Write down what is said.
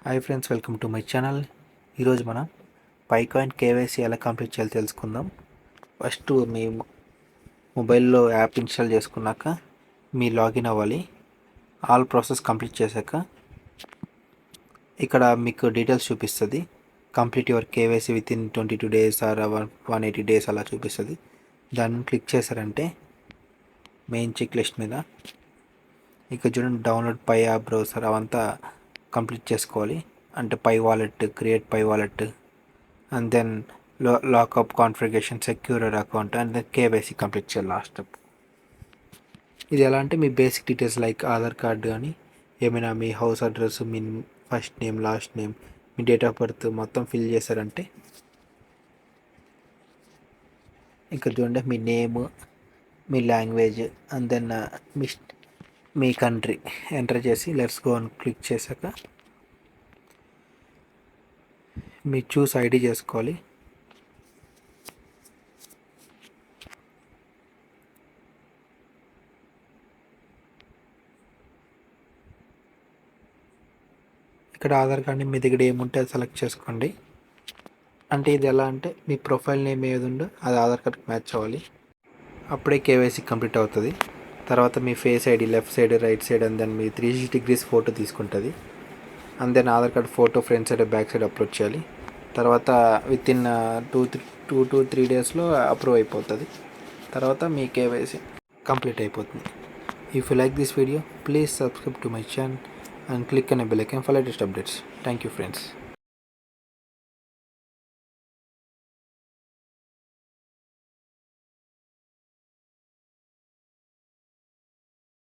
Hi friends, welcome to my channel. ఈరోజు మనం పైకాయిన్ KYC ఎలా కంప్లీట్ చేయాలో తెలుసుకుందాం. ఫస్ట్ మీ మొబైల్లో యాప్ ఇన్స్టాల్ చేసుకున్నాక మీ లాగిన్ అవ్వాలి. ఆల్ ప్రాసెస్ కంప్లీట్ చేశాక ఇక్కడ మీకు డీటెయిల్స్ చూపిస్తుంది. Complete your KYC with in 22 days or 180 days అలా చూపిస్తుంది. దాన్ని క్లిక్ చేశారంటే మెయిన్ చెక్ లిస్ట్ మీద ఇక్కడ చూడండి, డౌన్లోడ్ పై యాప్ బ్రౌజర్ అవంతా కంప్లీట్ చేసుకోవాలి. అంటే Pi wallet, create Pi wallet, and then lockup configuration, secured account, and then KYC complete చేయాలి లాస్ట్ స్టెప్. ఇది ఎలా అంటే మీ basic details like Aadhaar card కానీ ఏమైనా మీ హౌస్ అడ్రస్, మీ ఫస్ట్ నేమ్, లాస్ట్ నేమ్, మీ డేట్ ఆఫ్ బర్త్ మొత్తం ఫిల్ చేశారంటే ఇక్కడ చూడండి మీ నేమ్, మీ లాంగ్వేజ్, అండ్ దెన్ మీ కంట్రీ ఎంటర్ చేసి లెట్స్ గో అని క్లిక్ చేశాక మీ చూస్ ఐడి చేసుకోవాలి. ఇక్కడ ఆధార్ కార్డ్ని మీ దగ్గర ఏముంటే అది సెలెక్ట్ చేసుకోండి. అంటే ఇది ఎలా అంటే మీ ప్రొఫైల్ నేమ్ ఏది ఉందో అది ఆధార్ కార్డ్కి మ్యాచ్ అవ్వాలి. అప్పుడే కేవైసీ కంప్లీట్ అవుతుంది. తర్వాత మీ face ID left side, right side, and then మీ 360 degrees ఫోటో తీసుకుంటుంది. And then Aadhaar card photo front side, back side upload చేయాలి. తర్వాత విత్ ఇన్ 2 to 3 daysలో అప్రూవ్ అయిపోతుంది. తర్వాత మీ కేవైసీ కంప్లీట్ అయిపోతుంది. If you like this video, please subscribe to my channel and click on a bell icon for latest updates. Thank you friends.